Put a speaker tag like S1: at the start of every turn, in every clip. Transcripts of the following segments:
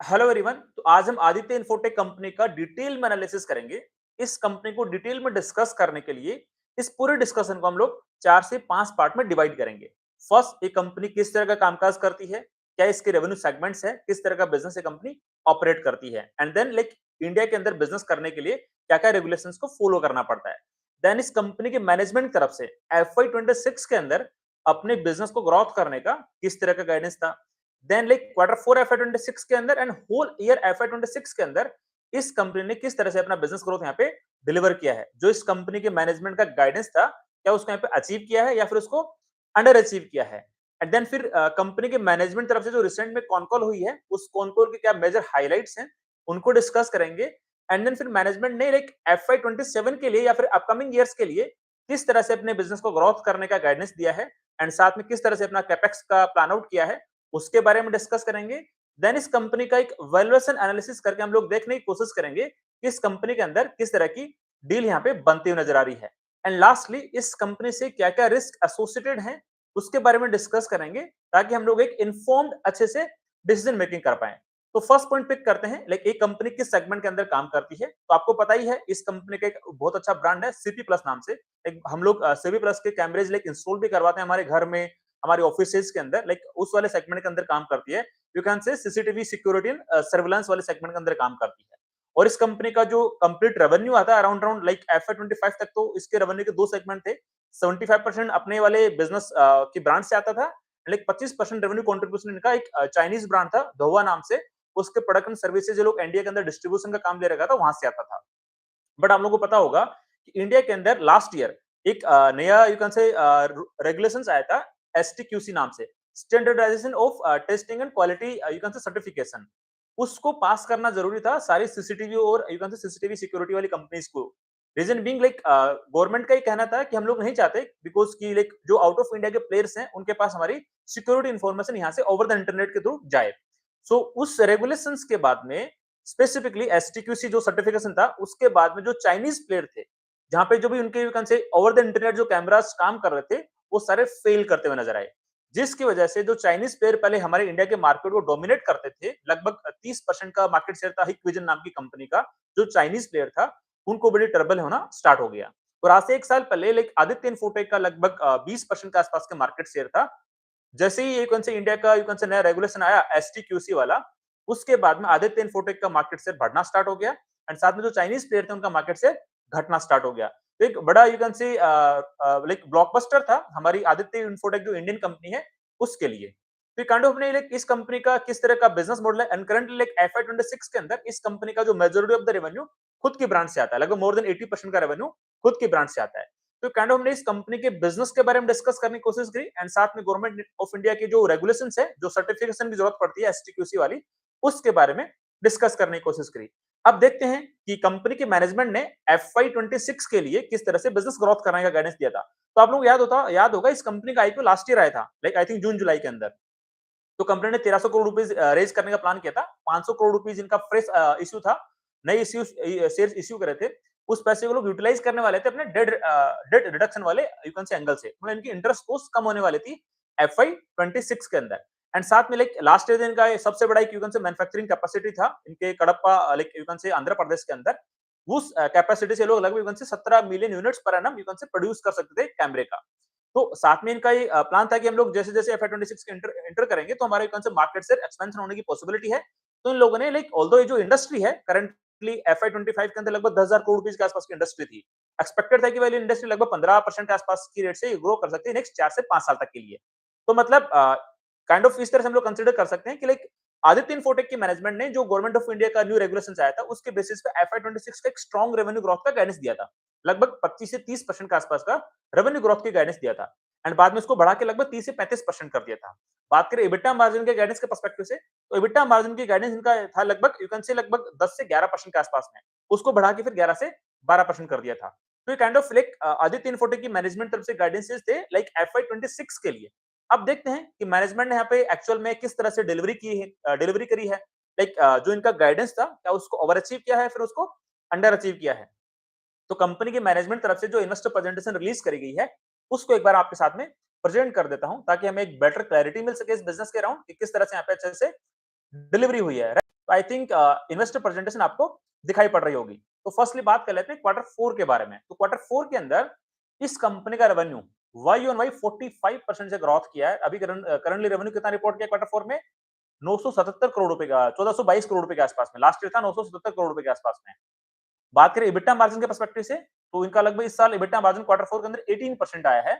S1: Hello everyone. तो आज हम आदित्य इन्फोटेक कंपनी का डिटेल में एनालिसिस करेंगे। इस कंपनी को डिटेल में डिस्कस करने के लिए इस पूरे डिस्कशन को हम लोग 4 से 5 पार्ट में डिवाइड करेंगे। फर्स्ट, ये कंपनी किस तरह का कामकाज करती है, क्या इसके रेवेन्यू सेगमेंट्स है, किस तरह का बिजनेस ये कंपनी ऑपरेट करती है, एंड देन लाइक इंडिया के अंदर बिजनेस करने के लिए क्या क्या रेगुलेशंस को फॉलो करना पड़ता है। देन इस कंपनी के मैनेजमेंट की तरफ से FY 26 के अंदर अपने बिजनेस को ग्रोथ करने का किस तरह का गाइडेंस था। देन लाइक Q4 FY 26 के अंदर एंड होल ईयर FY 26 के अंदर इस कंपनी ने किस तरह से अपना बिजनेस ग्रोथ यहाँ पे डिलीवर किया है। जो इस कंपनी के मैनेजमेंट का गाइडेंस था, क्या उसको यहाँ पे अचीव किया है या फिर उसको अंडर अचीव किया है। एंड देन फिर कंपनी के मैनेजमेंट तरफ से जो रिसेंट में कॉन कॉल हुई है, उस कॉन कॉल के क्या मेजर हाइलाइट्स हैं, उनको डिस्कस करेंगे। एंड देन फिर मैनेजमेंट ने लाइक FY 27 के लिए या फिर अपकमिंग ईयर्स के लिए किस तरह से अपने बिजनेस को ग्रोथ करने का गाइडेंस दिया है, एंड साथ में किस तरह से अपना कैपेक्स का प्लान आउट किया है, उसके बारे में डिस्कस करेंगे। देन इस कंपनी का एक वैल्यूएशन एनालिसिस करके हम लोग देखने की कोशिश करेंगे कि इस कंपनी के अंदर किस तरह की डील यहाँ पे बनती हुई नजर आ रही है। एंड लास्टली इस कंपनी से क्या क्या रिस्क एसोसिएटेड है, उसके बारे में डिस्कस करेंगे, ताकि हम लोग एक इन्फॉर्म्ड अच्छे से डिसीजन मेकिंग कर पाए। तो फर्स्ट पॉइंट पिक करते हैं, लाइक एक कंपनी किस सेगमेंट के अंदर काम करती है। तो आपको पता ही है इस कंपनी का एक बहुत अच्छा ब्रांड है सीपी प्लस नाम से। एक हम लोग सीपी प्लस के कैमरेज लाइक इंस्टॉल भी करवाते हैं हमारे घर में, हमारे ऑफिसेज के अंदर, लाइक उस वाले सेगमेंट के अंदर काम करती है। You can say CCTV security and surveillance वाले सेगमेंट के अंदर काम करती है। और इस कंपनी का जो कंप्लीट रेवेन्यू आता है अराउंड अराउंड लाइक FY 25 तक, तो इसके रेवेन्यू के दो सेगमेंट थे। 75% अपने वाले बिजनेस की ब्रांड से आता था, लाइक 25% रेवेन्यू कॉन्ट्रीब्यूशन इनका एक चाइनीज ब्रांड था धोवा नाम से। उसके प्रोडक्ट एंड सर्विसेज जो लोग इंडिया के अंदर डिस्ट्रीब्यूशन का काम ले रखा था, वहां से आता था। बट आप लोगों को पता होगा कि इंडिया के अंदर लास्ट ईयर एक नया यू कैन से रेगुलेशंस आया था, STQC नाम से, standardization of testing and quality you can say certification. उसको पास करना जरूरी था सारी सीसीटीवी और you can say CCTV security वाली कंपनीज को। रीजन बीइंग लाइक गवर्नमेंट का ही कहना था कि हम लोग नहीं चाहते बिकॉज की लाइक जो आउट ऑफ इंडिया के प्लेयर्स हैं उनके पास हमारी सिक्योरिटी इन्फॉर्मेशन यहाँ से ओवर द इंटरनेट के थ्रू जाए। सो उस रेगुलेशंस के बाद में स्पेसिफिकली STQC जो सर्टिफिकेशन था, उसके बाद में जो चाइनीज प्लेयर थे, जहां पे जो भी उनके यू कैन से ओवर द इंटरनेट जो कैमरास काम कर रहे थे, वो सारे फेल करते हुए नजर आए। जिसकी वजह से जो चाइनीज प्लेयर पहले हमारे इंडिया के मार्केट को डोमिनेट करते थे, लगभग 30% का मार्केट शेयर था हिकविजन नाम की कंपनी का। जो चाइनीज प्लेयर था, उनको बड़ी ट्रबल होना स्टार्ट हो गया। और आज से 1 साल पहले लाइक आदित्य इन्फोटेक का लगभग 20% के आसपास का मार्केट शेयर था। जैसे ही एक से इंडिया का यू से नया रेगुलेशन आया STQC वाला, उसके बाद में आदित्य इन्फोटेक का मार्केट शेयर बढ़ना स्टार्ट हो गया, एंड साथ में जो चाइनीज प्लेयर थे उनका मार्केट शेयर घटना स्टार्ट हो गया। तो एक बड़ा यू कैन से लाइक ब्लॉकबस्टर था हमारी आदित्य इन्फोटेक जो इंडियन कंपनी है उसके लिए। तो काइंड ऑफ लाइक इस कंपनी का किस तरह का बिजनेस मॉडल है, एंड करंटली लाइक FY 26 के अंदर इस कंपनी का जो मेजोरिटी ऑफ द रेवेन्यू खुद की ब्रांड से आता है, लगभग मोर देन 80% का रेवेन्यू खुद की ब्रांड से आता है। तो काइंड ऑफ हमने इस कंपनी के बिजनेस के बारे में डिस्कस करने की कोशिश करी, एंड साथ में गवर्नमेंट ऑफ इंडिया की जो रेगुलेशंस है, जो सर्टिफिकेशन की जरूरत पड़ती है STQC वाली, उसके बारे में डिस्कस करने की कोशिश करी। अब देखते हैं कि कंपनी के मैनेजमेंट ने FY 26 के लिए किस तरह से बिजनेस ग्रोथ करने का गाइडेंस दिया था। तो आप लोग याद होगा इस कंपनी का IPO लास्ट ईयर आया था, लाइक आई थिंक जून जुलाई के अंदर। तो कंपनी ने 1300 करोड़ रुपीज रेज करने का प्लान किया था। 500 करोड़ रुपीज इनका फ्रेश इश्यू था, नए इश्यू शेयर्स इश्यू करे थे। उस पैसे को लोग यूटिलाइज करने वाले थे अपने डेट रिडक्शन वाले यू कैन से एंगल से, मतलब इनकी इंटरेस्ट कॉस्ट कम होने वाली थी FY 26 के अंदर। एंड साथ में लाइक लास्ट ईयर इनका सबसे बड़ा एक यू कैन से मैन्युफैक्चरिंग कैपेसिटी था इनके कडप्पा लाइक यू कैन से आंध्र प्रदेश के अंदर। उस कैपेसिटी से लोग लगभग यू कैन से 17 million units per annum you can से प्रोड्यूस कर सकते थे कैमरे का। तो साथ में इनका ये प्लान था कि हम लोग जैसे-जैसे FY 26 के एंटर करेंगे, तो हमारे कौन से मार्केट से एक्सपेंशन होने की पॉसिबिलिटी है। तो इन लोगों ने लाइक ऑल्दो ये जो इंडस्ट्री है करंटली FY 25 के अंदर लगभग 10,000 करोड़ रुपए के आसपास की इंडस्ट्री थी। एक्सपेक्टेड था कि वाली इंडस्ट्री लगभग 15% के आसपास की रेट से ग्रो कर सकती है नेक्स्ट 4 से 5 साल तक के लिए। तो मतलब काइंड ऑफ इस तरह से हम लोग कंसीडर कर सकते हैं कि लाइक आदित्य इन्फोटेक की मैनेजमेंट ने जो गवर्नमेंट ऑफ इंडिया का न्यू रेगुलेशंस आया था, उसके बेसिस पे FY 26 का एक स्ट्रांग रेवेन्यू ग्रोथ का गाइडेंस दिया था। लगभग 25 से 30% के आसपास का रेवेन्यू ग्रोथ की गाइडेंस दिया था। एंड बाद में उसको बढ़ा के लगभग 30 से 35% कर दिया था। बात करें EBITDA मार्जिन के गाइडेंस के पर्सपेक्टिव से, तो EBITDA मार्जिन की गाइडेंस इनका था लगभग यू कैन से लगभग 10 से 11% के आसपास में। उसको बढ़ा के फिर 11 से 12% कर दिया था। तो ये kind of like Aditya infotech की मैनेजमेंट तरफ से गाइडेंसेस थे लाइक FY 26 के लिए। अब देखते हैं कि मैनेजमेंट ने यहाँ पे एक्चुअल में किस तरह से डिलीवरी करी है। लाइक जो इनका गाइडेंस था, क्या उसको ओवर अचीव किया है, फिर उसको अंडर अचीव किया है। तो कंपनी की मैनेजमेंट तरफ से जो इन्वेस्टर प्रेजेंटेशन रिलीज करी गई है, उसको एक बार आपके साथ में प्रेजेंट कर देता हूं, ताकि हमें एक बेटर क्लैरिटी मिल सके इस बिजनेस के अराउंड कि किस तरह से यहाँ पे अच्छे से डिलीवरी हुई है। तो आई थिंक इन्वेस्टर प्रेजेंटेशन आपको दिखाई पड़ रही होगी। तो फर्स्टली बात कर लेते हैं क्वार्टर 4 के बारे में। तो क्वार्टर 4 के अंदर इस कंपनी का रेवेन्यू वाई ऑन वाई 45% से ग्रोथ किया है। अभी करंटली रेवेन्यू कितना रिपोर्ट किया क्वार्टर 4 में? 977 करोड़ रुपए का, 1422 करोड़ रुपए के आसपास में। लास्ट ईयर था 977 करोड़ रुपए के आसपास में। बात करें EBITDA मार्जिन के पर्सपेक्टिव से, तो इनका लगभग इस साल EBITDA मार्जिन क्वार्टर 4 के अंदर 18% आया है।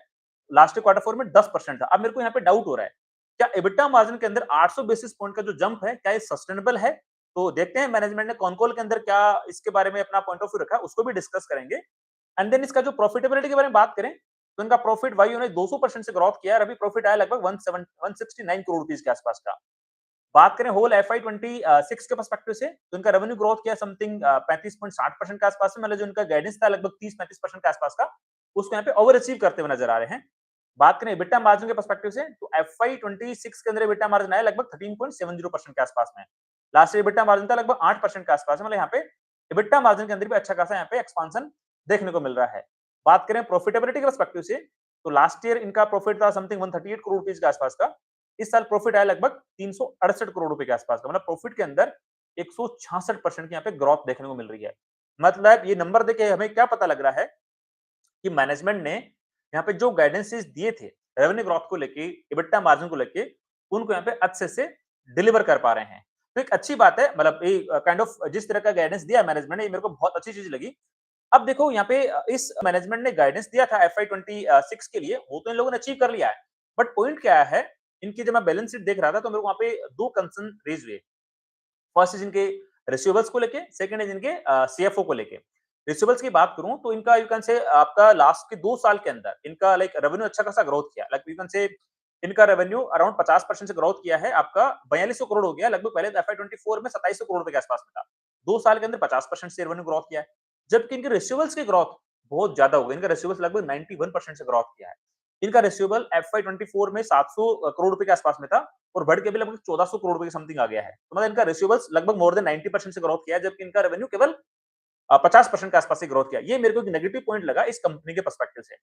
S1: लास्ट क्वार्टर 4 में 10% था। अब मेरे को यहाँ पे डाउट हो रहा है, क्या EBITDA मार्जिन के अंदर 800 बेसिस पॉइंट का जो जंप है, क्या ये सस्टेनेबल है? तो देखते हैं मैनेजमेंट ने कॉन कॉल के अंदर क्या इसके बारे में अपना पॉइंट ऑफ व्यू रखा है, उसको भी डिस्कस करेंगे। एंड देन इसका जो प्रॉफिटेबिलिटी के बारे में बात करें, तो इनका प्रॉफिट वाई उन्होंने 200% से ग्रोथ किया है और अभी प्रॉफिट आया लगभग 169 करोड़ रुपीस के आसपास का। बात करें होल एफआई 26 के पर्सपेक्टिव से, तो इनका रेवेन्यू ग्रोथ किया समथिंग 35.60% के आसपास में। मतलब जो इनका गाइडेंस था लगभग 30-35% के आसपास का, उसको यहाँ पे ओवर अचीव करते हुए नजर आ रहे हैं। बात करें EBITDA मार्जिन के पर्सपेक्टिव से, तो एफआई 26 के अंदर EBITDA मार्जिन आया लगभग 13.70% के आसपास में। लास्ट ईयर EBITDA मार्जिन था लगभग 8% के आसपास में। मतलब यहाँ पे EBITDA मार्जिन के अंदर भी अच्छा खासा यहाँ पे एक्सपांशन देखने को मिल रहा है। बात करें प्रॉफिटेबिलिटी के पर्सपेक्टिव से, तो लास्ट ईयर इनका प्रॉफिट था समथिंग 138 करोड़ रुपीस के आसपास का। इस साल प्रॉफिट आया लगभग 368 करोड़ रुपए के आसपास का। मतलब प्रॉफिट के अंदर 166% की यहाँ पे ग्रोथ देखने को मिल रही है। मतलब ये नंबर देके हमें क्या पता लग रहा है कि मैनेजमेंट ने यहाँ पे जो गाइडेंसेस दिए थे रेवेन्यू ग्रोथ को लेके, EBITDA मार्जिन को लेके, उनको यहाँ पे अच्छे से डिलीवर कर पा रहे हैं। तो एक अच्छी बात है, मतलब ये काइंड ऑफ जिस तरह का गाइडेंस दिया मैनेजमेंट ने, ये मेरे को बहुत अच्छी चीज लगी। अब देखो यहाँ पे इस मैनेजमेंट ने गाइडेंस दिया था एफआई 26 के लिए, वो तो इन लोगों ने अचीव कर लिया है। बट पॉइंट क्या है, इनकी जब मैं बैलेंस शीट देख रहा था तो मेरे को वहां पे दो कंसर्न रेज हुए। फर्स्ट इज इनके रिसीवेबल्स को लेके, सेकंड इज इनके सीएफओ को लेके। रिसीवेबल्स की बात करूं तो इनका यू कैन से आपका लास्ट के 2 साल के अंदर इनका लाइक रेवेन्यू अच्छा खासा ग्रोथ किया। लाइक यू कैन से इनका रेवेन्यू अराउंड 50% से ग्रोथ किया है। आपका 4200 करोड़ हो गया लगभग, पहले एफआई 24 में 2700 करोड़ रुपए के आसपास में था। 2 साल के अंदर 50% से रेवेन्यू ग्रोथ किया है। जबकि इनके रिसीवेबल्स की ग्रोथ बहुत ज्यादा हो गई। इनका रिसीवेबल्स लगभग 91% से ग्रोथ किया है। इनका रिसीवेबल एफआई 24 में 700 करोड़ रुपए के आसपास में था और बढ़ के भी लगभग 1400 करोड़ रुपए की समथिंग आ गया है। तो मतलब इनका रिसीवेबल्स लगभग मोर देन 90% से ग्रोथ किया है, जबकि इनका रेवेन्यू केवल 50% के आसपास से ग्रोथ किया। ये मेरे को एक नेगेटिव पॉइंट लगा इस कंपनी के पर्सपेक्टिव से।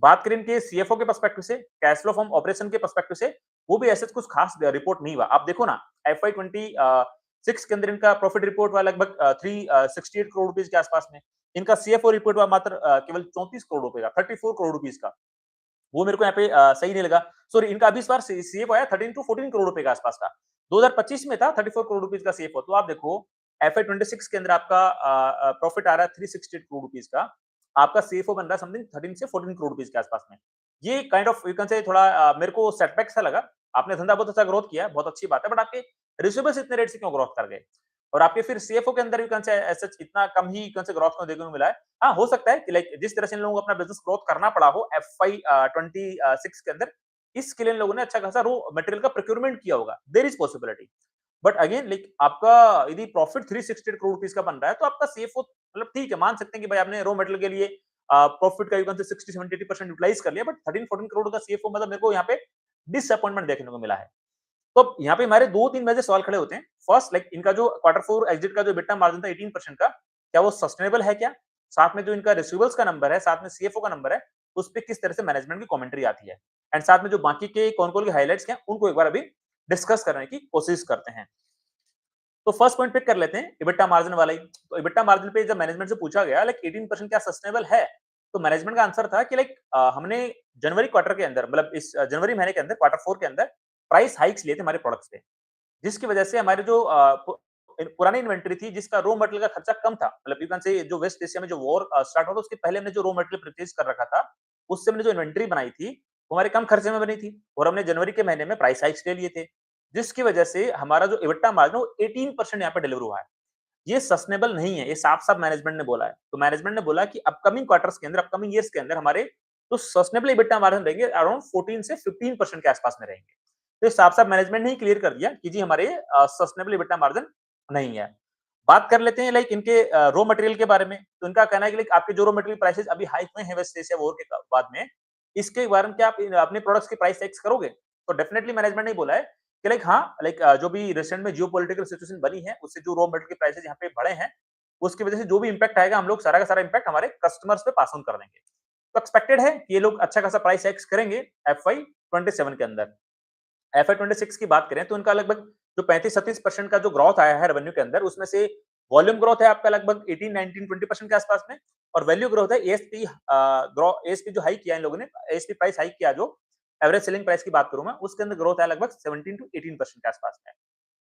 S1: बात करें इनके सीएफओ के पर्सपेक्टिव से, कैश फ्लो फ्रॉम ऑपरेशन के पर्सपेक्टिव से, वो भी ऐसे कुछ खास रिपोर्ट नहीं हुआ। आप देखो ना, एफआई 26 के अंदर इनका प्रॉफिट रिपोर्ट हुआ लगभग 368 करोड़ रुपीस के आसपास में। इनका सीएफओ रिपोर्ट हुआ मात्र केवल 34 करोड़ रुपए का, 34 करोड़ रुपीस का। वो मेरे को यहाँ पे सही नहीं लगा। सॉरी, इनका अभी इस बार सीएफओ आया 13 टू 14 करोड़ रुपए के आसपास का। 2025 में था 34 करोड़ रुपीस का सीएफओ। तो आप देखो एफआई 26 के अंदर आपका प्रॉफिट आ रहा है 368 करोड़ रुपीस का। आपका सीएफओ बन रहा है समथिंग 13 से 14 करोड़ रुपीस के आसपास में। ये काइंड ऑफ यू कैन से थोड़ा मेरे को सेटबैक सा लगा। आपने धंधा बहुत अच्छा ग्रोथ किया, बहुत अच्छी बात है, बट आपके रिसीवेबल्स इतने रेट से क्यों ग्रोथ कर गए? और आपके फिर सीएफओ के अंदर यू कैन से ऐसा इतना कम ही यू कैन से ग्रोथ क्यों देखने को मिला है? हाँ, हो सकता है कि लाइक जिस तरह से इन लोगों को अपना बिजनेस ग्रोथ करना पड़ा हो एफआई 26 के अंदर, इसके लिए इन लोगों ने अच्छा खासा रॉ मटेरियल का प्रोक्योरमेंट किया होगा। There is possibility. But again like आपका यदि प्रॉफिट 368 करोड़ रुपीस का बन रहा है, तो आपका सीएफओ मतलब ठीक है, मान सकते हैं कि भाई आपने रॉ मटेरियल के लिए प्रॉफिट का यू कैन से 60-70-80% यूटिलाइज कर लिया, बट 13-14 करोड़ का सीएफओ मतलब मेरे को यहाँ पे डिसअपॉइंटमेंट देखने को मिला है। तो यहाँ पे हमारे 2-3 वजह सवाल खड़े होते हैं। फर्स्ट, लाइक इनका जो क्वार्टर 4 एग्जिट का जो EBITDA मार्जिन था 18% का, क्या वो सस्टेनेबल है क्या? साथ में जो इनका रिसीवेबल्स का नंबर है, साथ में सीएफओ का नंबर है, उस पे किस तरह से मैनेजमेंट की कमेंट्री आती है? एंड साथ में जो बाकी के कौन-कौन के हाइलाइट्स क्या हैं, उनको एक बार अभी डिस्कस करने की कोशिश करते हैं। तो फर्स्ट पॉइंट पिक कर लेते हैं EBITDA मार्जिन वाला ही। तो EBITDA मार्जिन पे जब मैनेजमेंट से पूछा गया लाइक 18% क्या सस्टेनेबल है? तो मैनेजमेंट का आंसर था कि लाइक हमने जनवरी क्वार्टर के अंदर, मतलब इस जनवरी महीने के अंदर क्वार्टर 4 के अंदर प्राइस हाइक्स लिए थे हमारे प्रोडक्ट्स पे। जिसकी वजह से हमारे जो पुरानी इन्वेंटरी थी, जिसका रॉ मटेरियल का खर्चा कम था, मतलब यू कैन से जो वेस्ट एशिया में जो वॉर स्टार्ट हुआ था उसके पहले हमने जो रॉ मटेरियल परचेज कर रखा था, उससे हमने जो इन्वेंटरी बनाई थी, वो हमारे कम खर्चे में बनी थी और हमने जनवरी के महीने में प्राइस हाइक्स ले लिए थे, जिसकी वजह से हमारा जो EBITDA मार्जिन है वो 18% यहाँ पे डिलीवर हुआ है। ये सस्टेनेबल नहीं है, ये साफ-साफ मैनेजमेंट ने बोला है। तो मैनेजमेंट ने बोला कि अपकमिंग क्वार्टर्स के अंदर, अपकमिंग ईयर्स के अंदर हमारे जो सस्टेनेबल EBITDA मार्जिन रहेंगे अराउंड 14 से 15% के आसपास में रहेंगे। तो साफ-साफ मैनेजमेंट ने ही क्लियर कर दिया कि जी हमारे सस्टेनेबल EBITDA मार्जिन नहीं है। बात कर लेते हैं लाइक इनके रॉ मटेरियल के बारे में। तो इनका कहना है कि लाइक आपके जो रॉ मटेरियल प्राइसेस अभी हाइक हुए हैं वेस्ट एशिया वॉर के बाद में, इसके बारे में क्या आप अपने प्रोडक्ट्स की प्राइस हाइक्स करोगे? तो डेफिनिटली मैनेजमेंट ने बोला है कि लाइक हाँ, लाइक जो भी रिसेंट में जियोपॉलिटिकल सिचुएशन बनी है, उससे जो रॉ मटेरियल के प्राइसेस यहाँ पे बढ़े हैं, उसकी वजह से जो भी इम्पैक्ट आएगा, हम लोग सारा का सारा इम्पैक्ट हमारे कस्टमर्स पे पास ऑन कर देंगे। तो एक्सपेक्टेड है कि ये लोग अच्छा खासा प्राइस हाइक्स करेंगे एफवाई 27 के अंदर। एफआई 26 की बात करें तो इनका लगभग जो 35-37% का जो ग्रोथ आया है रेवेन्यू के अंदर, उसमें से वॉल्यूम ग्रोथ है आपका लगभग 18, 19, 20% के आसपास में, और वैल्यू ग्रोथ है एएसपी एएसपी जो हाइक किया इन लोगों ने, एएसपी प्राइस हाइक किया जो एवरेज सेलिंग प्राइस की बात करूं मैं, उसके अंदर ग्रोथ है लगभग 17 टू 18% के आसपास में।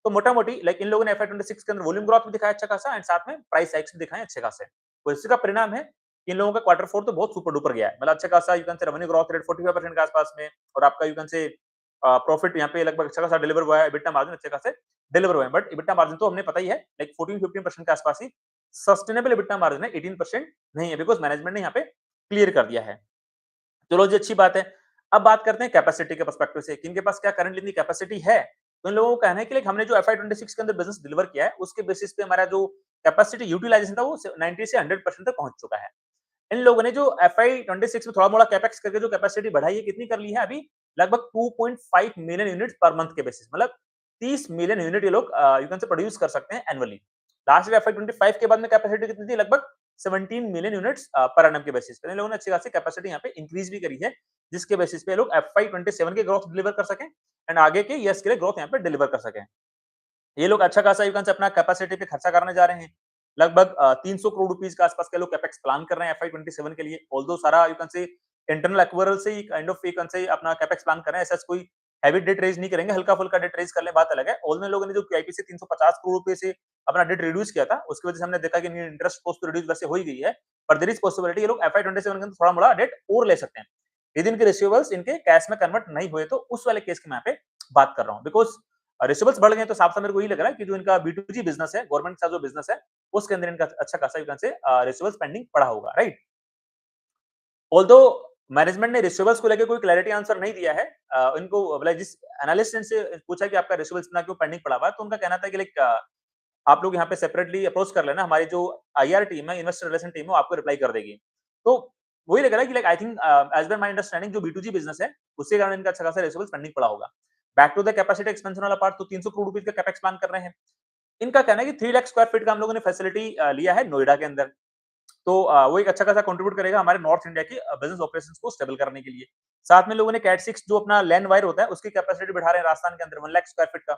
S1: तो मोटा-मोटी लाइक इन लोगों ने एफआई 26 के अंदर वॉल्यूम ग्रोथ भी दिखाया अच्छा खासा, एंड साथ में प्राइस हाइक्स भी दिखाए अच्छे खासे। तो इसी का परिणाम है कि इन लोगों का क्वार्टर 4 तो बहुत सुपर डुपर गया है। मतलब अच्छा खासा यू कैन से रेवेन्यू ग्रोथ रेट 45% के आसपास में, और आपका यू कैन से प्रॉफिट यहाँ पे लगभग अच्छा खासा डिलीवर हुआ है, एबिटा मार्जिन अच्छे खासे डिलीवर हुए हैं। बट एबिटा मार्जिन तो हमने पता ही है लाइक 14-15% के आसपास ही सस्टेनेबल एबिटा मार्जिन है, 18% नहीं है, बिकॉज़ मैनेजमेंट ने यहाँ पे क्लियर कर दिया है। चलो जी, अच्छी बात है। अब बात करते हैं कैपेसिटी के पर्सपेक्टिव से, किनके पास क्या करंटली इतनी कैपेसिटी है। तो इन लोगों का कहना है कि लाइक हमने जो एफआई 26 के अंदर बिजनेस डिलीवर किया है, उसके बेसिस पे हमारा जो कैपेसिटी यूटिलाइजेशन था वो 90 से 100% तक पहुंच चुका है। इन लोगों ने जो एफआई 26 में थोड़ा मोड़ा कैपेक्स करके जो कैपेसिटी बढ़ाई है, कितनी कर ली है अभी, लगभग 2.5 मिलियन यूनिट्स पर मंथ के बेसिस, मतलब 30 मिलियन यूनिट ये लोग यू कैन से प्रोड्यूस कर सकते हैं एनुअली। लास्ट ईयर एफआई 25 के बाद में कैपेसिटी कितनी थी, लगभग 17 मिलियन यूनिट्स पर एनम के बेसिस पे। इन लोगों ने अच्छी खासी कैपेसिटी यहाँ पे इंक्रीज भी करी है, जिसके बेसिस पे लोग एफआई 27 के ग्रोथ डिलीवर कर सकें, एंड आगे के ईयर्स के लिए ग्रोथ यहाँ पे डिलीवर कर सकें। ये लोग अच्छा खासा यू कैन से अपना कैपेसिटी पे खर्चा करने जा रहे हैं। लगभग 300 करोड़ रुपीस के आसपास के लोग कैपेक्स प्लान कर रहे हैं एफआई 27 के लिए। ऑल्दो सारा you can say internal accrual से ही kind of you can say अपना कैपेक्स प्लान कर रहे हैं। ऐसा कोई हेवी डेट रेज नहीं करेंगे, हल्का-फुल्का डेट रेज कर लें, बात अलग है। ऑल्दो लोगों ने जो क्यूआईपी से 350 करोड़ रुपए से अपना डेट रिड्यूस किया था, उसकी वजह से हमने देखा कि इंटरेस्ट कॉस्ट तो रिड्यूस वैसे हो ही गई है, पर देयर इज पॉसिबिलिटी ये लोग एफआई 27 के अंदर थोड़ा-मोड़ा डेट और ले सकते हैं। यदि इनके रिसीवेबल्स इनके कैश में कन्वर्ट नहीं हुए तो उस वाले केस की मैं यहाँ पे बात कर रहा हूँ। बिकॉज़ रिसीवेबल्स बढ़ गए तो साफ-साफ मेरे को यही लग रहा है कि जो इनका बी2जी बिज़नेस है, गवर्नमेंट का जो बिज़नेस है, उसके अंदर इनका अच्छा खासा यू कैन से रिसीवेबल्स पेंडिंग पड़ा होगा, राइट? ऑल्दो मैनेजमेंट ने रिसीवेबल्स को लेके कोई क्लैरिटी आंसर नहीं दिया है। इनको मतलब जिस एनालिस्ट ने से पूछा कि आपका रिसीवेबल्स इतना क्यों पेंडिंग पड़ा हुआ है, तो उनका कहना था कि लाइक आप लोग यहाँ पे सेपरेटली अप्रोच कर लेना, हमारी जो आईआर टीम है, इन्वेस्टर रिलेशन टीम है, वो आपको रिप्लाई कर देगी। तो वही लग रहा है कि like I think as per my understanding जो बी2जी बिज़नेस है, उसके कारण इनका अच्छा खासा रिसीवेबल्स पेंडिंग पड़ा होगा। Back to the capacity expansion वाला पार्ट, तो 300 करोड़ रुपए का कैपेक्स प्लान कर रहे हैं। इनका कहना है कि 3 लाख स्क्वायर फीट का हम लोगों ने फैसिलिटी लिया है नोएडा के अंदर। तो वो एक अच्छा खासा कंट्रीब्यूट करेगा हमारे नॉर्थ इंडिया की बिज़नेस ऑपरेशंस को स्टेबल करने के लिए। साथ में लोगों ने कैट 6 जो अपना लैंड वायर होता है, उसकी कैपेसिटी बढ़ा रहे हैं राजस्थान के अंदर 1 लाख स्क्वायर फीट का।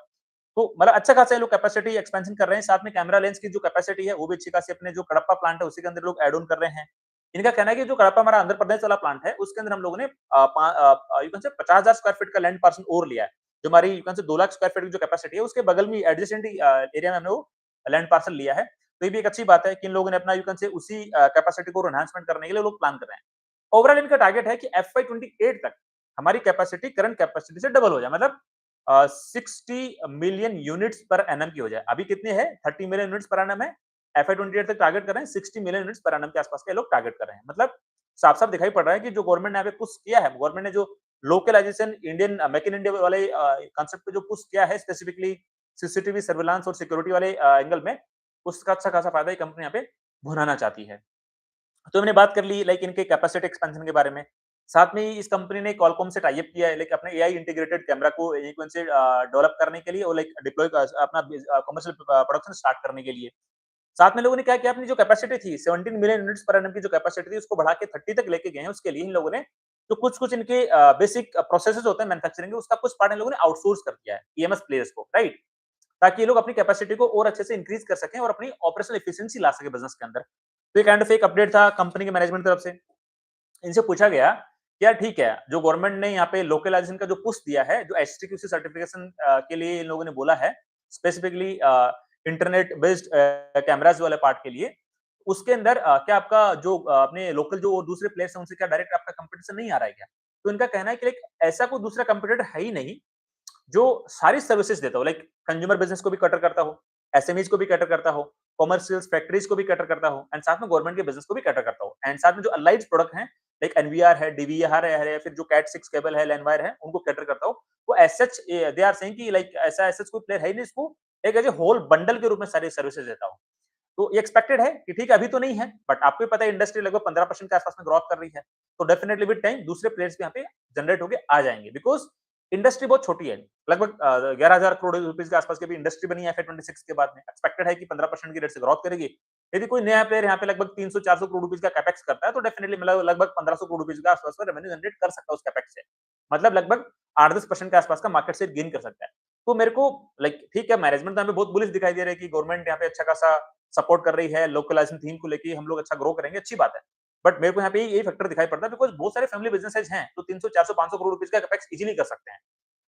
S1: तो मतलब अच्छा खासा ये लोग कैपेसिटी एक्सपेंशन कर रहे हैं। साथ में कैमरा लेंस की जो कैपेसिटी है, वो भी अच्छी खासी अपने जो कडप्पा प्लांट है, उसी के अंदर लोग ऐड ऑन कर रहे हैं। इनका कहना है कि जो कडप्पा हमारा आंध्र प्रदेश वाला प्लांट है, उसके अंदर हम लोगों ने यू कैन से 50,000 स्क्वायर फीट का लैंड पार्सल और लिया है। जो हमारी यू कैन से 2 लाख स्क्वायर फीट की जो कैपेसिटी है, उसके बगल में एडजेसेंट ही एरिया में हमने वो लैंड पार्सल लिया है। तो ये भी एक अच्छी बात है कि इन लोगों ने अपना यू कैन से उसी कैपेसिटी को एनहांसमेंट करने के लिए लोग प्लान कर रहे हैं। ओवरऑल इनका टारगेट है कि एफवाई 28 तक हमारी कैपेसिटी करंट कैपेसिटी से डबल हो जाए, मतलब 60 मिलियन यूनिट्स पर एनम की हो जाए। अभी कितने हैं? 30 मिलियन यूनिट्स पर एनम है। एफवाई 28 तक टारगेट कर रहे हैं, 60 मिलियन यूनिट्स पर एनम के आसपास के लोग टारगेट कर रहे हैं। मतलब साफ-साफ दिखाई पड़ रहा है कि जो गवर्नमेंट ने यहाँ पे पुश किया है, गवर्नमेंट ने जो localization Indian make in India वाले कांसेप्ट पे जो पुश किया है, स्पेसिफिकली सीसीटीवी सर्विलांस और सिक्योरिटी वाले एंगल में, उसका अच्छा खासा फायदा ये कंपनी यहाँ पे भुनाना चाहती है। तो हमने बात कर ली लाइक इनके कैपेसिटी एक्सपेंशन के बारे में। साथ में ही इस कंपनी ने क्वालकॉम से टाई अप किया है लाइक अपने एआई इंटीग्रेटेड कैमरा को एक से डेवलप करने के लिए और लाइक डिप्लॉय अपना कमर्शियल प्रोडक्शन स्टार्ट करने के लिए। साथ में लोगों ने क्या किया, अपनी जो कैपेसिटी थी 17 मिलियन यूनिट्स पर एनम की जो कैपेसिटी थी, उसको बढ़ा के 30 तक लेके गए हैं। उसके लिए इन लोगों ने जो कुछ-कुछ इनके बेसिक प्रोसेसेस होते हैं मैन्युफैक्चरिंग के, उसका कुछ पार्ट इन लोगों ने आउटसोर्स कर दिया है ईएमएस प्लेयर्स को, राइट? ताकि ये लोग अपनी कैपेसिटी को और अच्छे से इंक्रीज कर सकें और अपनी ऑपरेशनल एफिशिएंसी ला सके बिजनेस के अंदर। तो ये काइंड ऑफ एक अपडेट था कंपनी के मैनेजमेंट की तरफ से। इनसे पूछा गया, क्या ठीक है, जो गवर्नमेंट ने यहाँ पे लोकलाइजेशन का जो पुश दिया है, जो एचटीक्यूसी सर्टिफिकेशन के लिए इन लोगों ने बोला है, स्पेसिफिकली इंटरनेट बेस्ड कैमरास वाले पार्ट के लिए, उसके अंदर क्या आपका जो अपने लोकल जो दूसरे प्लेयर्स हैं, उनसे क्या डायरेक्ट आपका कंपटीशन नहीं आ रहा है क्या? तो इनका कहना है कि लाइक ऐसा कोई दूसरा कंपटीटर है ही नहीं जो सारी सर्विसेज देता हो, लाइक कंज्यूमर बिजनेस को भी कैटर करता हो, एसएमईज को भी कैटर करता हो, कॉमर्शियल्स फैक्ट्रीज को भी कैटर करता हो, एंड साथ में गवर्नमेंट के बिजनेस को भी कैटर करता हो, एंड साथ में जो अलाइड प्रोडक्ट हैं लाइक एनवीआर है, डीवीआर है, या फिर जो कैट 6 केबल है, लैंडवायर है, उनको कैटर करता हो। वो as such they are saying कि लाइक ऐसा एज सच कोई प्लेयर है ही नहीं, इसको एक एज ए होल बंडल के रूप में सारी सर्विसेज देता हो। तो ये एक्सपेक्टेड है कि ठीक है अभी तो नहीं है, बट आपको भी पता है इंडस्ट्री लगभग 15% के आसपास में ग्रोथ कर रही है। तो डेफिनिटली विद टाइम दूसरे प्लेयर्स भी यहाँ पे जनरेट होके आ जाएंगे, बिकॉज इंडस्ट्री बहुत छोटी है। लगभग 11,000 करोड़ रुपीस के आसपास की भी इंडस्ट्री बनी है एफए 26 के बाद में। एक्सपेक्टेड है कि 15% की रेट से ग्रोथ करेगी। यदि कोई नया प्लेयर यहाँ पे लगभग 300-400 करोड़ रुपीस का कैपेक्स करता है, तो डेफिनिटली मतलब लगभग 1500 करोड़ रुपीस के आसपास का रेवेन्यू जनरेट कर सकता है उस कैपेक्स से। मतलब लगभग 8-10% के आसपास का मार्केट शेयर गेन कर सकता है। तो मेरे को लाइक ठीक है, मैनेजमेंट तो हमें बहुत बुलिश दिखाई दे रहा है कि गवर्नमेंट यहाँ पे अच्छा खासा सपोर्ट कर रही है, लोकलाइजेशन थीम को लेके हम लोग अच्छा ग्रो करेंगे, अच्छी बात है। बट मेरे को यहाँ पे यही फैक्टर दिखाई पड़ता है बिकॉज़ बहुत सारे फैमिली बिज़नेसेस हैं, जो 300, 400, 500 करोड़ रुपए का कैपेक्स इज़िली कर सकते हैं।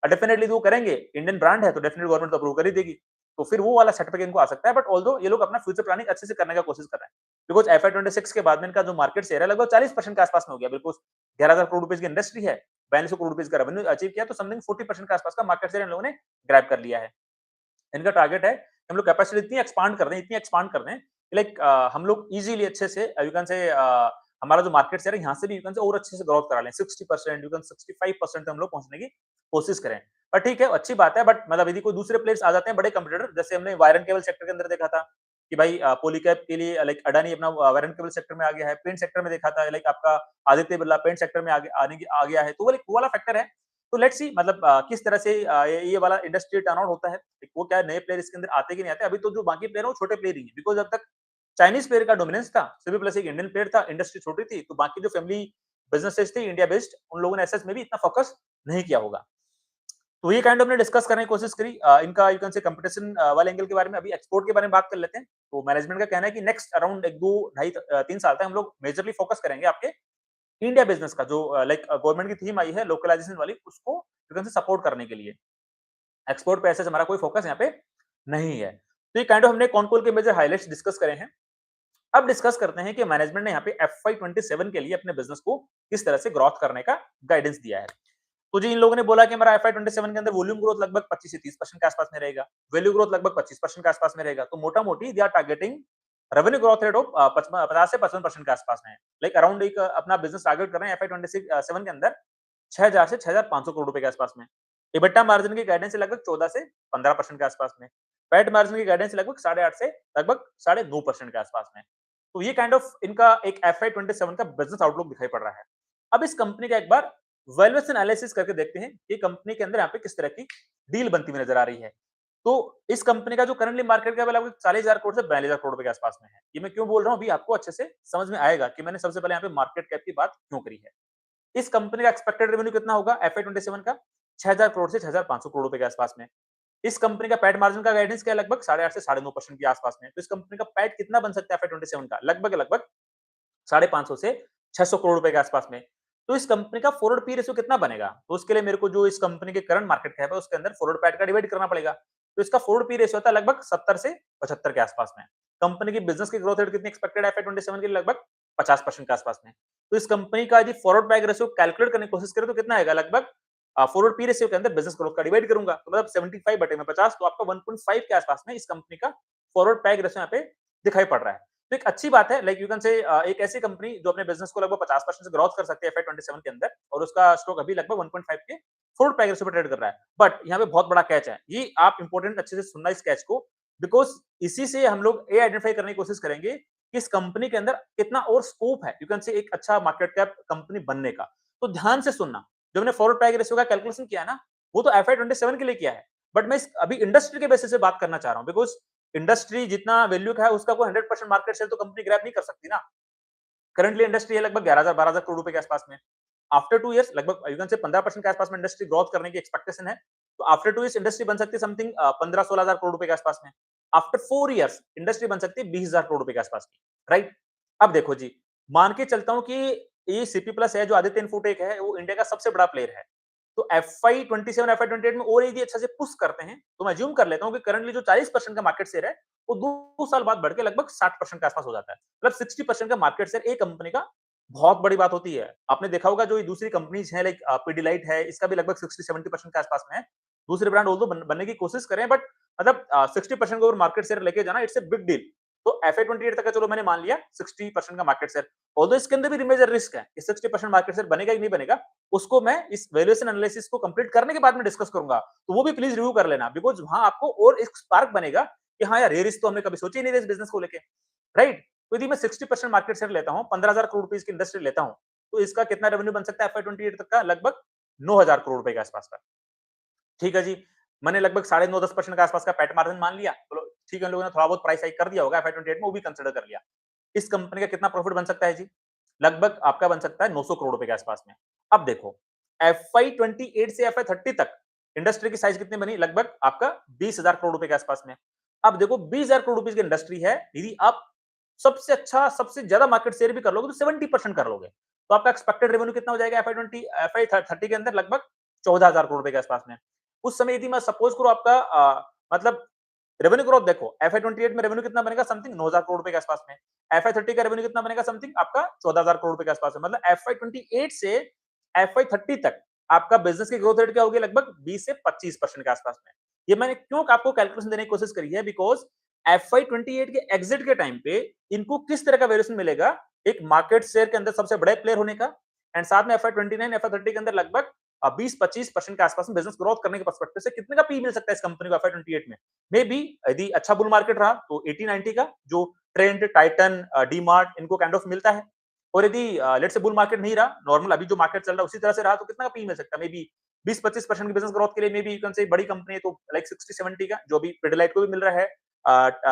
S1: डेफिनिटली वो करेंगे, इंडियन ब्रांड है तो डेफिनिटली गवर्नमेंट तो अप्रूव कर ही देगी। तो फिर वो वाला सेटअप इनको आ सकता है, बट ऑल्दो ये लोग अपना फ्यूचर प्लानिंग अच्छे से करने का कोशिश कर रहे हैं। बिकॉज़ एफआई 26 के बाद में इनका जो मार्केट शेयर है लगभग 40% के आस-पास में हो गया। बिकॉज़ 11,000 करोड़ रुपए की इंडस्ट्री है, 4200 करोड़ रुपए का रेवेन्यू अचीव किया, तो समथिंग 40% के आस-पास का मार्केट शेयर इन लोगों ने ग्रैब कर लिया है। इनका टारगेट है कि हम लोग कैपेसिटी इतनी एक्सपांड कर दें कि लाइक हम लोग इजीली अच्छे से यू कैन से हमारा जो मार्केट शेयर है यहाँ से भी यू कैन से और अच्छे से ग्रोथ करा लें 60% यू कैन 65% हम लोग पहुंचने की कोशिश करें। पर ठीक है, अच्छी बात है, बट मतलब यदि कोई दूसरे प्लेयर्स आ जाते हैं बड़े कंपटीटर, जैसे हमने वायर एंड केबल सेक्टर के अंदर देखा था कि भाई पॉलीकैब के लिए लाइक अडानी अपना वायर एंड केबल सेक्टर में आ गया है, पेंट सेक्टर में देखा था लाइक आपका आदित्य बिरला पेंट सेक्टर में आ गया है, तो वो वाला फैक्टर है। तो लेट्स सी मतलब किस तरह से ये वाला इंडस्ट्री टर्न आउट होता है। वो क्या है, नए प्लेयर इसके अंदर आते कि नहीं आते, अभी तो जो बाकी प्लेयर है वो छोटे प्लेयर ही है, बिकॉज अब तक चाइनीज प्लेयर का डोमिनेंस था, सिर्फ प्लस एक इंडियन प्लेयर था, इंडस्ट्री छोटी थी, तो बाकी जो फैमिली बिजनेसेस थे इंडिया बेस्ड, उन लोगों ने एसएस में भी इतना फोकस नहीं किया होगा। तो ये काइंड हमने डिस्कस करने की कोशिश करी इनका यू कैन से कंपटीशन वाले एंगल के बारे में। अभी एक्सपोर्ट के बारे में बात कर लेते हैं। तो मैनेजमेंट का कहना है कि नेक्स्ट अराउंड एक दो ढाई 3 साल तक हम लोग मेजरली फोकस करेंगे आपके इंडिया बिजनेस का, जो लाइक गवर्नमेंट की थीम आई है लोकलाइजेशन वाली, उसको यू कैन से सपोर्ट करने के लिए। एक्सपोर्ट पे ऐसे हमारा कोई फोकस यहाँ पे नहीं है। तो ये काइंड ऑफ हमने कॉन कॉल के मेजर हाइलाइट्स डिस्कस करे हैं। अब डिस्कस करते हैं कि मैनेजमेंट ने यहाँ पे एफवाई 27 के लिए अपने बिजनेस को किस तरह से ग्रोथ करने का गाइडेंस दिया है। तो जी इन लोगों ने बोला कि हमारा एफआई 27 के अंदर वॉल्यूम ग्रोथ लगभग 25 से 30% के आसपास में रहेगा, वैल्यू ग्रोथ लगभग 25% के आसपास में रहेगा। तो मोटा मोटी they are targeting revenue growth rate of 50 से 55% के आसपास में है। लाइक अराउंड एक अपना बिजनेस टारगेट कर रहे हैं एफआई 27 के अंदर 6000 से 6500 करोड़ रुपए के आसपास में। इबिटा मार्जिन की गाइडेंस है लगभग 14 से 15% के आसपास में। पैट मार्जिन की गाइडेंस लगभग 8.5 से लगभग 9.5% के आसपास में। तो ये काइंड ऑफ इनका एक एफआई 27 का बिजनेस आउटलुक दिखाई पड़ रहा है। अब इस कंपनी का एक बार वैल्यूएशन एनालिसिस करके देखते हैं कि कंपनी के अंदर यहाँ पे किस तरह की डील बनती हुई नजर आ रही है। तो इस कंपनी का जो करंटली मार्केट कैप है लगभग 40,000 करोड़ से 42,000 करोड़ रुपए के आसपास में है। ये मैं क्यों बोल रहा हूँ अभी आपको अच्छे से समझ में आएगा कि मैंने सबसे पहले यहाँ पे मार्केट कैप की बात क्यों करी है। इस कंपनी का एक्सपेक्टेड रेवेन्यू कितना होगा एफआई 27 का 6,000 करोड़ से 6,500 करोड़ रुपए के आसपास में। इस कंपनी का पैट मार्जिन का गाइडेंस क्या है लगभग 8.5 से 9.5% के आसपास में। तो इस कंपनी का पैट कितना बन सकता है एफआई 27 का लगभग 550 से 600 करोड़ रुपए के आसपास में। तो इस कंपनी का फॉरवर्ड पी रेशियो कितना बनेगा? तो उसके लिए मेरे को जो इस कंपनी के करंट मार्केट कैप है उसके अंदर फॉरवर्ड पैट का डिवाइड करना पड़ेगा। तो इसका फॉरवर्ड पी रेशियो होता है लगभग 70 से 75 के आसपास में। कंपनी की बिजनेस की ग्रोथ रेट कितनी एक्सपेक्टेड है एफआई 27 के लिए लगभग 50% के आसपास में। तो इस कंपनी का यदि फॉरवर्ड पैक रेशियो कैलकुलेट करने की कोशिश करें तो कितना आएगा लगभग फॉरवर्ड पी रेशियो के अंदर बिजनेस ग्रोथ का डिवाइड करूंगा तो मतलब 75 बटे में 50 तो आपका 1.5 के आसपास में इस कंपनी का फॉरवर्ड पैक रेशियो यहाँ पे दिखाई पड़ रहा है। तो एक अच्छी बात है लाइक यू कैन से एक ऐसी कंपनी जो अपने बिजनेस को लगभग 50% से ग्रोथ कर सकती है एफआई 27 के अंदर और उसका स्टॉक अभी लगभग 1.5 के फॉरवर्ड पैक रेशियो पे ट्रेड कर रहा है। बट यहाँ पे बहुत बड़ा कैच है, ये आप इंपॉर्टेंट अच्छे से सुनना इस कैच को, बिकॉज इसी से हम लोग ये आइडेंटिफाई करने की कोशिश करेंगे कि इस कंपनी के अंदर कितना और स्कोप है यू कैन से एक अच्छा मार्केट कैप कंपनी बनने का। तो ध्यान से सुनना, जो मैंने फॉरवर्ड पैक रेशियो का कैलकुलेशन किया है ना, वो तो एफआई 27 के लिए किया है, बट मैं अभी इंडस्ट्री के बेसिस से बात करना चाह रहा हूँ, बिकॉज इंडस्ट्री जितना वैल्यू का है उसका कोई 100% मार्केट शेयर तो कंपनी ग्रैब नहीं कर सकती ना। करंटली इंडस्ट्री है लगभग 11,000 12,000 करोड़ रुपए के आसपास में। आफ्टर 2 इयर्स लगभग यू कैन से 15% के आसपास में इंडस्ट्री ग्रोथ करने की एक्सपेक्टेशन है। तो आफ्टर 2 इयर्स इंडस्ट्री बन सकती है समथिंग 15-16,000 करोड़ रुपए के आसपास में। आफ्टर 4 इयर्स इंडस्ट्री बन सकती है 20,000 करोड़ रुपए के आसपास की, राइट? अब देखो जी, मान के चलता हूँ कि ये सीपी प्लस है जो आदित्य इन्फोटेक है, वो इंडिया का सबसे बड़ा प्लेयर है। तो एफआई 27 एफआई 28 में और यदि अच्छा से पुश करते हैं, तो मैं अज्यूम कर लेता हूँ कि करंटली जो 40% का मार्केट शेयर है, वो 2 साल बाद बढ़ के लगभग 60% के आसपास हो जाता है। मतलब 60% का मार्केट शेयर एक कंपनी का बहुत बड़ी बात होती है। आपने देखा होगा जो ये दूसरी कंपनीज हैं लाइक पिडिलाइट है, इसका भी लगभग 60-70% के आसपास में है। दूसरे ब्रांड ऑल्दो बनने की कोशिश करें, बट मतलब 60% का ओवर मार्केट शेयर लेके जाना इट्स अ बिग डील। तो एफआई 28 तक का चलो मैंने मान लिया 60% का मार्केट शेयर। ऑल्दो इसके अंदर भी मेजर रिस्क है कि 60% मार्केट शेयर बनेगा कि नहीं बनेगा, उसको मैं इस वैल्यूएशन एनालिसिस को कंप्लीट करने के बाद में डिस्कस करूंगा। तो वो भी प्लीज रिव्यू कर लेना, बिकॉज़ वहां आपको और एक स्पार्क बनेगा कि हाँ यार, ये रिस्क तो हमने कभी सोची ही नहीं थी इस बिजनेस को लेके, राइट? तो यदि मैं 60% मार्केट शेयर लेता हूं, 15,000 करोड़ रुपए की इंडस्ट्री लेता हूं, तो इसका कितना रेवेन्यू बन सकता है एफआई 28 तक का? लगभग 9,000 करोड़ रुपए के आसपास का। ठीक है जी, मैंने लगभग साढ़े 9-10% के आसपास का पैट मार्जिन मान लिया। चलो ठीक है, इन लोगों ने थोड़ा बहुत प्राइस हाइक कर दिया होगा एफआई 28 में, वो भी कंसीडर कर लिया। इस कंपनी का कितना प्रॉफिट बन सकता है जी? लगभग आपका बन सकता है 900 करोड़ रुपए के आसपास में। अब देखो, एफआई 28 से एफआई 30 तक इंडस्ट्री की साइज कितनी बनी? लगभग आपका 20,000 करोड़ रुपए के आसपास में। अब देखो 20,000 करोड़ रुपए की इंडस्ट्री है, यदि आप सबसे अच्छा, सबसे ज्यादा मार्केट शेयर भी कर लोगे तो 70% कर लोगे, तो आपका एक्सपेक्टेड रेवेन्यू कितना हो जाएगा FY 30 के अंदर? लगभग 14,000 करोड़ रुपए के आसपास में। उस समय यदि मैं सपोज करूँ आपका मतलब रेवेन्यू ग्रोथ देखो, FY 28 में रेवेन्यू कितना बनेगा? समथिंग 9,000 करोड़ रुपए के आसपास में। FY 30 का रेवेन्यू कितना बनेगा? समथिंग आपका 14,000 करोड़ रुपए के आसपास में। मतलब FY 28 से FY 30 तक आपका बिजनेस की ग्रोथ रेट क्या होगी? लगभग 20 से 25% के आसपास में। ये मैंने क्यों आपको कैलकुलेशन देने की कोशिश करी है? बिकॉज़ FY 28 के एग्जिट के टाइम पे इनको किस तरह का वैल्यूएशन मिलेगा? एक मार्केट शेयर के अंदर सबसे बड़े प्लेयर होने का, एंड साथ में FY 29, FY 30 के अंदर लगभग 20-25% के आसपास में बिजनेस ग्रोथ करने के पर्सपेक्टिव से कितने का पी मिल सकता है इस कंपनी को FY 28 में? मे बी यदि अच्छा बुल मार्केट रहा तो 80-90 का, जो ट्रेंड, टाइटन, डीमार्ट इनको काइंड ऑफ मिलता है। और यदि लेट्स से बुल मार्केट नहीं रहा, नॉर्मल अभी जो मार्केट चल रहा है उसी तरह से रहा, तो कितना का पी मिल सकता है? मे बी 20-25% की बिजनेस ग्रोथ के लिए मे बी यू कैन से बड़ी कंपनी है तो लाइक 60-70 का, जो अभी पिडिलाइट को भी मिल रहा है,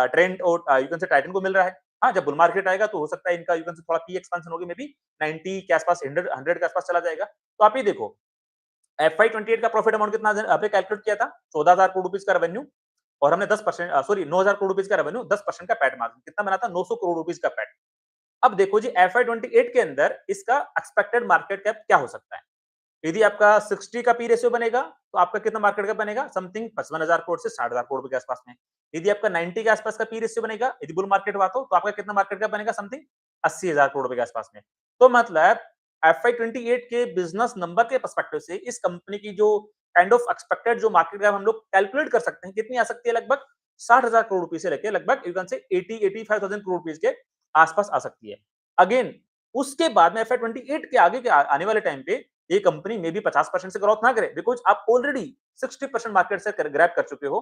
S1: ट्रेंड और यू कैन से टाइटन को मिल रहा है। हाँ, जब बुल मार्केट आएगा तो हो सकता है इनका यू कैन से थोड़ा पी एक्सपेंशन होगी, मे बी 90 के आसपास, 100 के आसपास चला जाएगा। तो आप ये देखो FY 28 का प्रॉफिट अमाउंट कितना आपने कैलकुलेट किया था? 14,000 करोड़ रुपीस का रेवेन्यू, और हमने 10% सॉरी 9,000 करोड़ रुपीस का रेवेन्यू, 10% का पैट मार्जिन कितना बना था? 900 करोड़ रुपीस का पैट। अब देखो जी FY 28 के अंदर इसका एक्सपेक्टेड मार्केट कैप क्या हो सकता है? यदि आपका 60 का पी रेशियो बनेगा तो आपका कितना मार्केट कैप बनेगा? समथिंग 55,000 करोड़ से 60,000 करोड़ रुपए के आसपास में। यदि आपका 90 के आसपास का पी रेशियो बनेगा, यदि बुल मार्केट हुआ तो आपका कितना मार्केट कैप बनेगा? समथिंग 80,000 करोड़ रुपए के आसपास में। तो मतलब FY 28 के बिजनेस नंबर के पर्सपेक्टिव से इस कंपनी की जो काइंड ऑफ एक्सपेक्टेड जो मार्केट कैप हम लोग कैलकुलेट कर सकते हैं, कितनी आ सकती है? लगभग 60,000 करोड़ रुपए से लेके लगभग यू कैन से 80-85,000 करोड़ रुपए के आसपास आ सकती है। अगेन उसके बाद में FY 28 के आगे के आने वाले टाइम पे ये कंपनी में भी 50% से ग्रोथ ना करे, बिकॉज़ आप ऑलरेडी 60% मार्केट से ग्रैब कर चुके हो।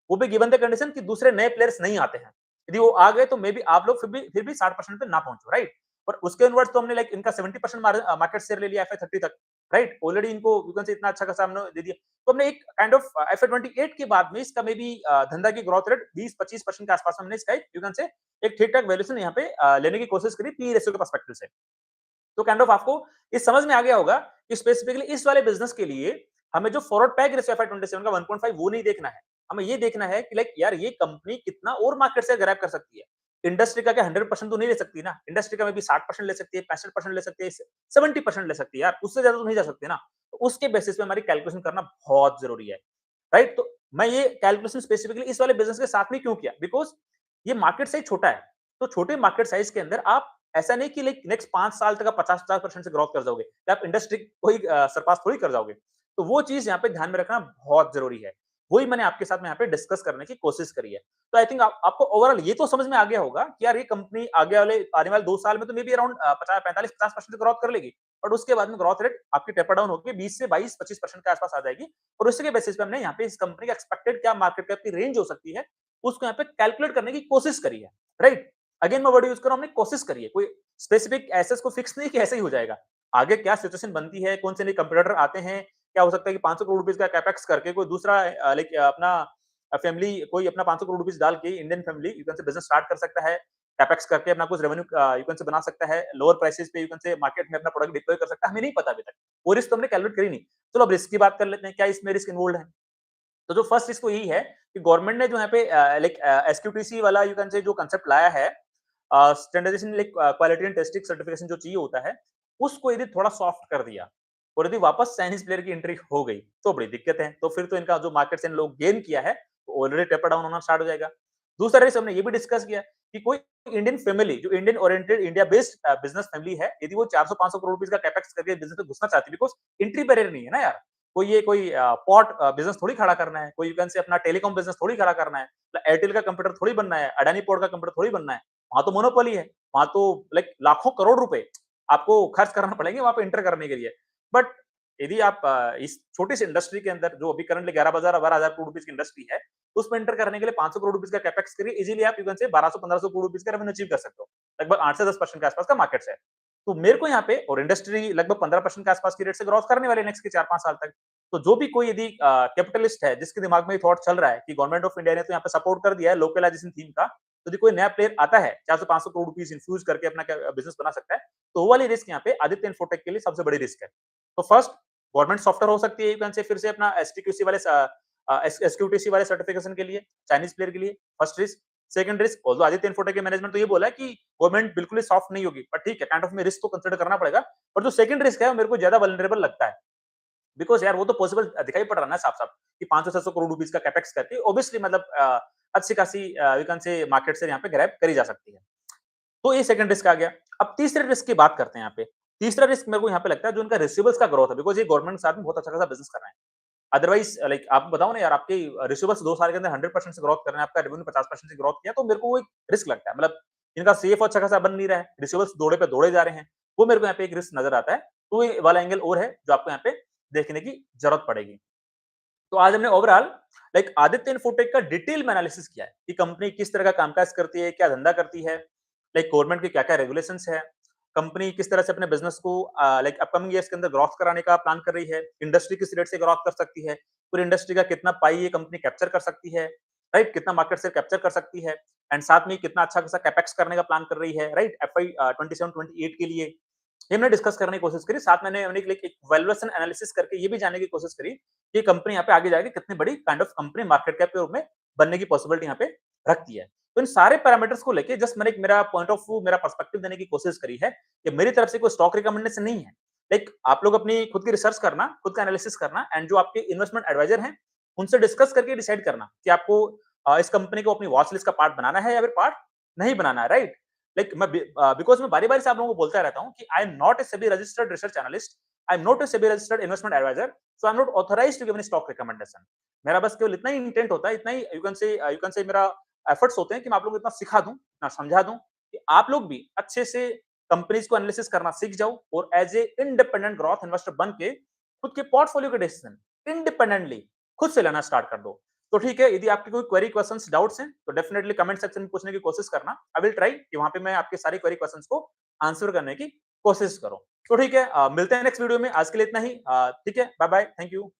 S1: वो भी गिवन द कंडीशन कि दूसरे नए प्लेयर्स नहीं आते हैं। यदि वो आ गए तो मे बी आप लोग फिर भी 60% पे ना पहुंचो, राइट? और उसके इनवर्स तो हमने लाइक इनका 70% मार्केट शेयर ले लिया FY 30 तक, राइट? ऑलरेडी इनको यू कैन से इतना अच्छा खासा हमने दे दिया। तो हमने एक काइंड ऑफ FY 28 के बाद में इसका मे बी धंधा की ग्रोथ रेट 20-25% के आसपास हमने इसका यू कैन से एक ठीक-ठाक वैल्यूएशन यहाँ पे लेने की कोशिश करी पी रेशियो के पर्सपेक्टिव से। तो काइंड ऑफ आपको ये समझ में आ गया होगा कि स्पेसिफिकली इस वाले बिजनेस के लिए हमें जो फॉरवर्ड पैक रेशियो FY 27 का 1.5 वो नहीं देखना है। हमें ये देखना है कि लाइक यार ये कंपनी कितना और मार्केट से ग्रैब कर सकती है। इंडस्ट्री का क्या 100% तो नहीं ले सकती ना। इंडस्ट्री का में भी 60% ले सकती है, 65% ले सकती है, 70% ले सकती है यार, उससे ज्यादा तो नहीं जा सकती ना। तो उसके बेसिस पे हमारी कैलकुलेशन करना बहुत जरूरी है, राइट? तो मैं ये कैलकुलेशन स्पेसिफिकली इस वाले बिजनेस के साथ में क्यों किया? बिकॉज ये मार्केट साइज छोटा है, तो छोटे मार्केट साइज के अंदर आप ऐसा नहीं कि लाइक नेक्स्ट 5 साल तक आप 50-50% से ग्रोथ कर जाओगे, कि आप इंडस्ट्री को ही सरपास थोड़ी कर जाओगे। तो वो चीज़ यहाँ पे ध्यान में रखना बहुत ज़रूरी है। वही मैंने आपके साथ में यहाँ पे डिस्कस करने की कोशिश करी है। तो आई थिंक आपको ओवरऑल ये तो समझ में आ गया होगा कि यार ये कंपनी आने वाले 2 साल में तो मे बी अराउंड 50 45-50% ग्रोथ कर लेगी। बट उसके बाद में ग्रोथ रेट आपकी टेपर डाउन होके 20 से 22-25% के आसपास आ जाएगी, और उसके बेसिस पे हमने यहाँ पे इस कंपनी का एक्सपेक्टेड क्या मार्केट कैप की रेंज हो सकती है, उसको यहाँ पे कैलकुलेट करने की कोशिश करी है, राइट? अगेन मैं वर्ड यूज़ कर रहा हूँ, हमने कोशिश करी है। कोई स्पेसिफिक ऐसे इसको फिक्स नहीं कि ऐसे ही हो जाएगा। आगे क्या सिचुएशन बनती है, कौन से नए कंपटीटर आते हैं, क्या हो सकता है कि 500 करोड़ रुपए का कैपेक्स करके कोई दूसरा लाइक अपना फैमिली कोई अपना 500 करोड़ रुपए डाल के इंडियन फैमिली यू कैन से बिज़नेस स्टार्ट कर सकता है। कैपेक्स करके अपना कुछ रेवेन्यू यू कैन से बना सकता है। लोअर प्राइसेस पे यू कैन से मार्केट में अपना प्रोडक्ट डिप्लॉय कर सकता है। हमें नहीं पता अभी तक। वो रिस्क तो हमने कैलकुलेट करी नहीं। चलो अब रिस्क की बात कर लेते हैं। क्या इसमें रिस्क इन्वॉल्वड है? तो जो फर्स्ट रिस्क तो यही है कि गवर्नमेंट ने जो यहाँ पे लाइक एसक्यूटीसी वाला यू कैन से जो कांसेप्ट लाया है, standardization like quality and testing certification जो चाहिए होता है, उसको यदि थोड़ा सॉफ्ट कर दिया और यदि वापस चाइनीज प्लेयर की एंट्री हो गई तो बड़ी दिक्कत है। तो फिर तो इनका जो मार्केट से इन लोग गेन किया है वो ऑलरेडी टेपर डाउन होना स्टार्ट हो जाएगा। दूसरा रिस्क हमने ये भी डिस्कस किया कि कोई इंडियन फैमिली जो Indian oriented India based business family है, यदि वो 400-500 करोड़ रुपए का कैपेक्स करके बिजनेस में घुसना चाहती है, बिकॉज एंट्री बैरियर नहीं है ना यार। कोई पॉट बिजनेस थोड़ी खड़ा करना है, कोई यू कैन से अपना टेलीकॉम बिजनेस थोड़ी खड़ा करना है, एयरटेल का कंप्यूटर थोड़ी बनना है, अडानी पोर्ट का कंप्यूटर थोड़ी बनना है। वहां तो मोनोपोली है, वहां तो लाइक लाखों करोड़ रुपए आपको खर्च करना पड़ेंगे वहां पे एंटर करने के लिए। बट यदि आप इस छोटी सी इंडस्ट्री के अंदर जो अभी करंटली 11,000-12,000 करोड़ रुपए की इंडस्ट्री है, उसमें एंटर करने के लिए 500 करोड़ रुपए का कैपेक्स करिए, इजीली आप यू कैन से 1200-1500 करोड़ रुपए का रेवेन्यू अचीव कर सकते हो। लगभग 8 से 10% के आसपास का मार्केट है। तो मेरे को यहाँ पे और इंडस्ट्री लगभग 15% के आसपास की रेट से ग्रोथ करने वाले नेक्स्ट के 4-5 साल तक। तो जो भी कोई यदि कैपिटलिस्ट है जिसके दिमाग में थॉट चल रहा है कि गवर्नमेंट ऑफ इंडिया ने तो यहाँ पे सपोर्ट कर दिया है लोकलाइजेशन थीम का, तो यदि कोई नया प्लेयर आता है 400-500 करोड़ रुपीस इन्फ्यूज करके अपना बिजनेस बना सकता है, तो वो वाली रिस्क यहाँ पे आदित्य इन्फोटेक के लिए सबसे बड़ी रिस्क है। तो फर्स्ट गवर्नमेंट सॉफ्टवेयर हो सकती है, यू कैन से फिर से अपना एसटीक्यूसी वाले एसक्यूटीसी वाले सर्टिफिकेशन के लिए, चाइनीज प्लेयर के लिए, first risk. Second risk, although Aditya infotech के मैनेजमेंट तो ये बोला है कि गवर्नमेंट बिल्कुल ही सॉफ्ट नहीं होगी, पर ठीक है, काइंड ऑफ में रिस्क तो कंसीडर करना पड़ेगा। पर जो सेकंड रिस्क है वो मेरे को ज्यादा वल्नरेबल लगता है, बिकॉज़ यार वो तो पॉसिबल दिखाई पड़ रहा है ना साफ-साफ कि 500-600 करोड़ रुपीस का कैपेक्स करके ऑब्वियसली मतलब अच्छी खासी यू कैन से मार्केट से यहाँ पे ग्रैब करी जा सकती है। तो ये सेकंड रिस्क आ गया। अब तीसरे रिस्क की बात करते हैं यहाँ पे। तीसरा रिस्क मेरे को यहाँ पे लगता है जो उनका रिसीवेबल्स का ग्रोथ है, बिकॉज़ ये गवर्नमेंट के साथ में बहुत अच्छा खासा बिज़नेस कर रहे हैं। अदरवाइज़ लाइक आप बताओ ना यार, आपके रिसीवेबल्स 2 साल के अंदर 100% से ग्रोथ कर रहे हैं, आपका रेवेन्यू 50% से ग्रोथ किया, तो मेरे को वो एक रिस्क लगता है। मतलब इनका सीएफओ अच्छा खासा बन नहीं रहा है, रिसीवेबल्स दौड़े पे दौड़े जा रहे हैं। वो मेरे को यहाँ पे एक रिस्क नज़र आता है। तो ये वाला एंगल और है जो आपको यहाँ पे देखने की ज़रूरत पड़ेगी। तो आज हमने ओवरऑल लाइक आदित्य इन्फोटेक का डिटेल में एनालिसिस किया है कि कंपनी किस तरह का कामकाज करती है, क्या धंधा करती है, लाइक गवर्नमेंट के क्या-क्या रेगुलेशंस है, कंपनी किस तरह से अपने बिजनेस को लाइक अपकमिंग ईयर्स के अंदर ग्रोथ कराने का प्लान कर रही है, इंडस्ट्री किस रेट से ग्रोथ कर सकती है, पूरी इंडस्ट्री का कितना पाई ये कंपनी कैप्चर कर सकती है, राइट? कितना मार्केट शेयर कैप्चर कर सकती है एंड साथ में कितना अच्छा खासा कैपेक्स करने का प्लान कर रही है, राइट? एफवाई 27-28 के लिए ये हमने डिस्कस करने की कोशिश करी। साथ में हमने एक वैल्यूएशन एनालिसिस करके ये भी जानने की कोशिश करी कि कंपनी यहाँ पे आगे जाके कितनी बड़ी kind of company market cap के रूप में बनने की पॉसिबिलिटी यहाँ पे रखती है। तो इन सारे पैरामीटर्स को लेके जस्ट मैंने एक मेरा पॉइंट ऑफ व्यू, मेरा पर्सपेक्टिव देने की कोशिश करी है कि मेरी तरफ से कोई स्टॉक रिकमेंडेशन नहीं है। लाइक आप लोग अपनी खुद की रिसर्च करना, खुद का एनालिसिस करना एंड जो आपके इन्वेस्टमेंट एडवाइजर हैं, उनसे डिस्कस करके डिसाइड करना कि आपको इस कंपनी को अपनी वॉच लिस्ट का पार्ट बनाना है या फिर पार्ट नहीं बनाना है, राइट? लाइक मैं बिकॉज़ मैं बारी-बारी से आप लोगों को बोलता रहता हूँ कि I am not a SEBI registered research analyst, I am not a SEBI registered investment advisor, so I am not authorized to give any stock recommendation. मेरा बस केवल इतना ही इंटेंट होता है, इतना ही यू कैन से मेरा एफर्ट्स होते हैं कि मैं आप लोगों को इतना सिखा दूँ, इतना समझा दूँ कि आप लोग भी अच्छे से कंपनीज़ को एनालिसिस करना सीख जाओ और as a independent growth investor बन के खुद के पोर्टफोलियो के डिसीजन इंडिपेंडेंटली खुद से लेना स्टार्ट कर दो। तो ठीक है, यदि आपके कोई क्वेरी, क्वेश्चंस, डाउट्स हैं, तो डेफिनिटली कमेंट सेक्शन में पूछने की कोशिश करना। आई विल ट्राई कि वहाँ पे मैं आपके सारे क्वेरी, क्वेश्चंस को आंसर करने की कोशिश करूँ। तो ठीक है, मिलते हैं नेक्स्ट वीडियो में। आज के लिए इतना ही। ठीक है, बाय बाय, थैंक यू।